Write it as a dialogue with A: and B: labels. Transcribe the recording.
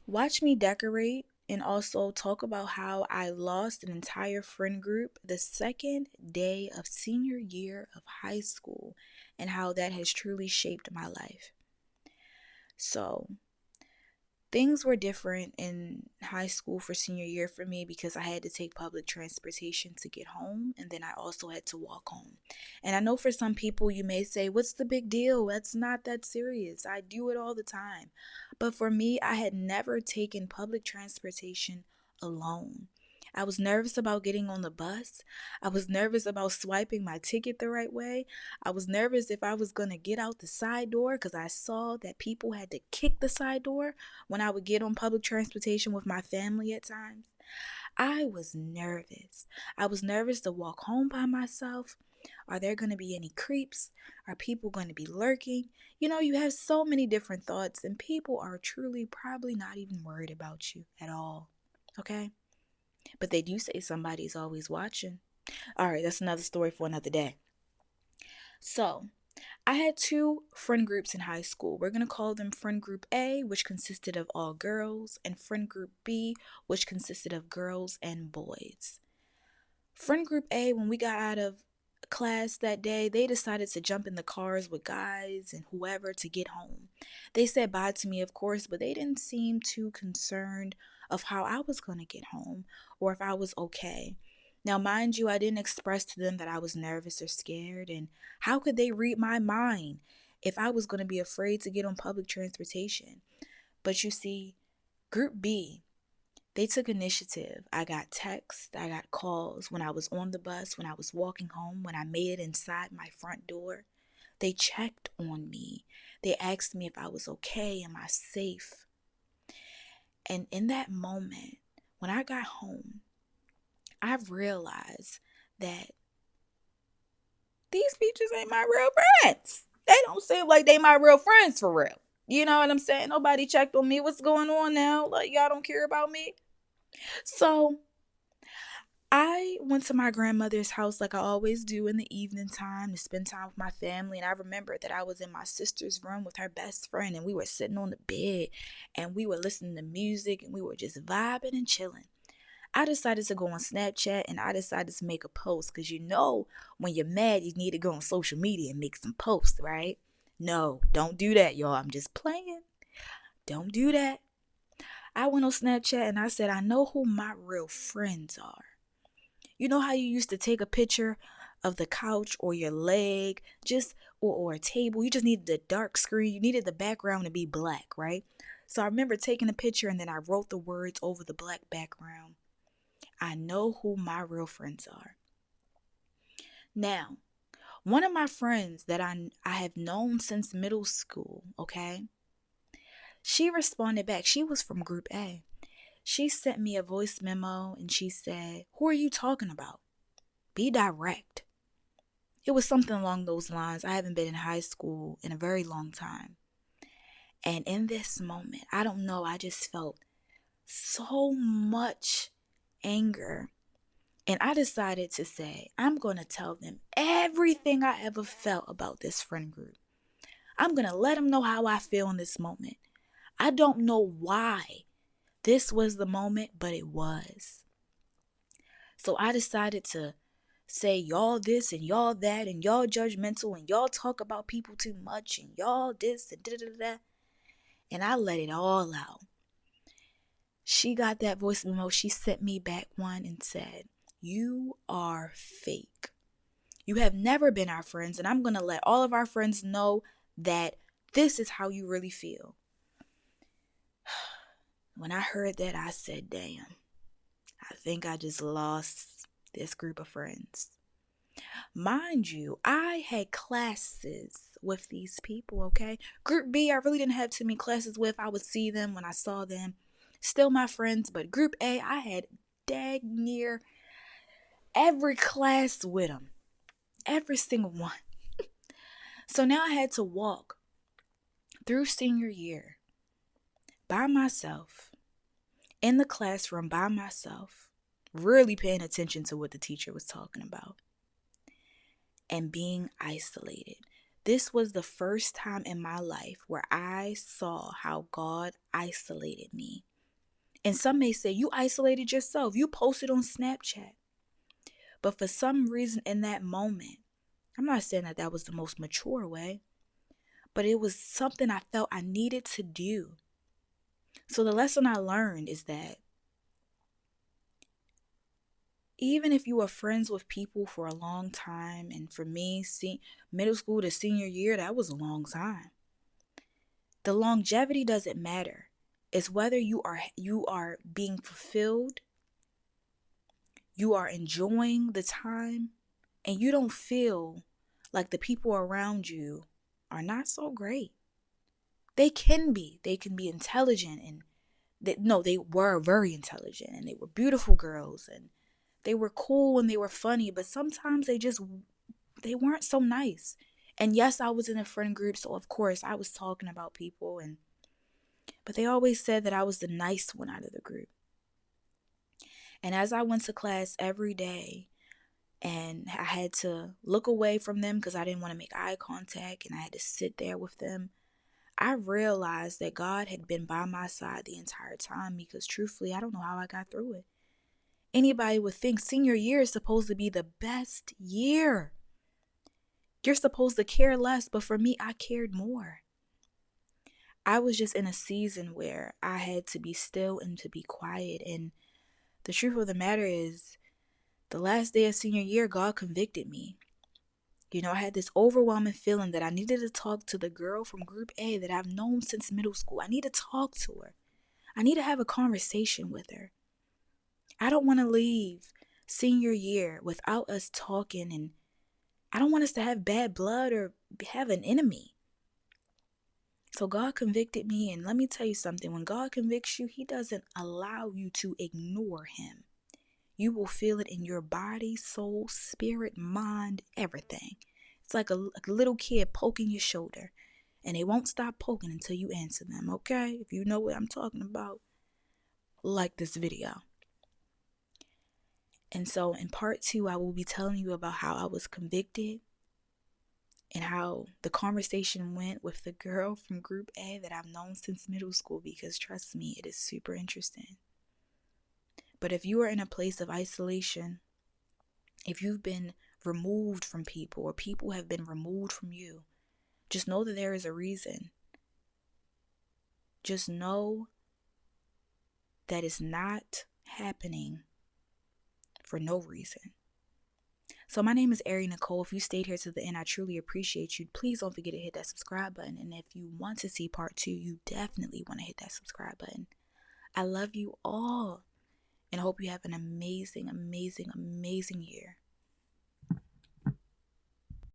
A: Watch me decorate and also talk about how I lost an entire friend group the second day of senior year of high school and how that has truly shaped my life. So, things were different in high school for senior year for me because I had to take public transportation to get home and then I also had to walk home. And I know for some people you may say, "What's the big deal? That's not that serious. I do it all the time." But for me, I had never taken public transportation alone. I was nervous about getting on the bus. I was nervous about swiping my ticket the right way. I was nervous if I was going to get out the side door because I saw that people had to kick the side door when I would get on public transportation with my family at times. I was nervous. I was nervous to walk home by myself. Are there going to be any creeps? Are people going to be lurking? You have so many different thoughts, and people are truly probably not even worried about you at all. Okay? But they do say somebody's always watching. All right, that's another story for another day. So, I had two friend groups in high school. We're going to call them friend group A, which consisted of all girls, and friend group B, which consisted of girls and boys. Friend group A, when we got out of class that day, they decided to jump in the cars with guys and whoever to get home. They said bye to me, of course, but they didn't seem too concerned of how I was going to get home or if I was okay. Now, mind you, I didn't express to them that I was nervous or scared, and how could they read my mind if I was going to be afraid to get on public transportation? But you see, Group B, they took initiative. I got texts, I got calls when I was on the bus, when I was walking home, when I made it inside my front door. They checked on me. They asked me if I was okay, am I safe? And in that moment, when I got home, I've realized that these peaches ain't my real friends. They don't seem like they my real friends for real. You know what I'm saying? Nobody checked on me. What's going on now? Like, y'all don't care about me? So I went to my grandmother's house like I always do in the evening time to spend time with my family. And I remember that I was in my sister's room with her best friend, and we were sitting on the bed and we were listening to music and we were just vibing and chilling. I decided to go on Snapchat and I decided to make a post because when you're mad, you need to go on social media and make some posts, right? No, don't do that, y'all. I'm just playing. Don't do that. I went on Snapchat and I said, I know who my real friends are. You know how you used to take a picture of the couch or your leg, or a table. You just needed the dark screen. You needed the background to be black, right? So I remember taking a picture and then I wrote the words over the black background. I know who my real friends are. Now, one of my friends that I have known since middle school, okay? She responded back. She was from group A. She sent me a voice memo and she said, "Who are you talking about? Be direct." It was something along those lines. I haven't been in high school in a very long time. And in this moment, I don't know, I just felt so much anger. And I decided to say, I'm going to tell them everything I ever felt about this friend group. I'm going to let them know how I feel in this moment. I don't know why this was the moment, but it was. So I decided to say y'all this and y'all that and y'all judgmental and y'all talk about people too much and y'all this and da da da da. And I let it all out. She got that voice memo. She sent me back one and said, "You are fake. You have never been our friends, and I'm going to let all of our friends know that this is how you really feel." When I heard that, I said, damn, I think I just lost this group of friends. Mind you, I had classes with these people, okay? Group B, I really didn't have too many classes with. I would see them when I saw them. Still my friends, but Group A, I had dag near every class with them. Every single one. So now I had to walk through senior year by myself, in the classroom by myself, really paying attention to what the teacher was talking about, and being isolated. This was the first time in my life where I saw how God isolated me. And some may say, you isolated yourself. You posted on Snapchat. But for some reason in that moment, I'm not saying that that was the most mature way, but it was something I felt I needed to do. So the lesson I learned is that even if you are friends with people for a long time, and for me, middle school to senior year, that was a long time. The longevity doesn't matter. It's whether you are being fulfilled, you are enjoying the time, and you don't feel like the people around you are not so great. They can be. They can be intelligent, and they were very intelligent, and they were beautiful girls, and they were cool and they were funny, but sometimes they weren't so nice. And yes, I was in a friend group, so of course I was talking about people, but they always said that I was the nice one out of the group. And as I went to class every day and I had to look away from them because I didn't want to make eye contact and I had to sit there with them, I realized that God had been by my side the entire time, because truthfully, I don't know how I got through it. Anybody would think senior year is supposed to be the best year. You're supposed to care less, but for me, I cared more. I was just in a season where I had to be still and to be quiet. And the truth of the matter is, the last day of senior year, God convicted me. I had this overwhelming feeling that I needed to talk to the girl from Group A that I've known since middle school. I need to talk to her. I need to have a conversation with her. I don't want to leave senior year without us talking, and I don't want us to have bad blood or have an enemy. So God convicted me, and let me tell you something. When God convicts you, He doesn't allow you to ignore Him. You will feel it in your body, soul, spirit, mind, everything. It's like a little kid poking your shoulder, and they won't stop poking until you answer them, okay? If you know what I'm talking about, like this video. And so in part 2, I will be telling you about how I was convicted and how the conversation went with the girl from Group A that I've known since middle school, because trust me, it is super interesting. But if you are in a place of isolation, if you've been removed from people or people have been removed from you, just know that there is a reason. Just know that it's not happening for no reason. So my name is Ari Nicole. If you stayed here to the end, I truly appreciate you. Please don't forget to hit that subscribe button. And if you want to see part 2, you definitely want to hit that subscribe button. I love you all and hope you have an amazing, amazing, amazing year.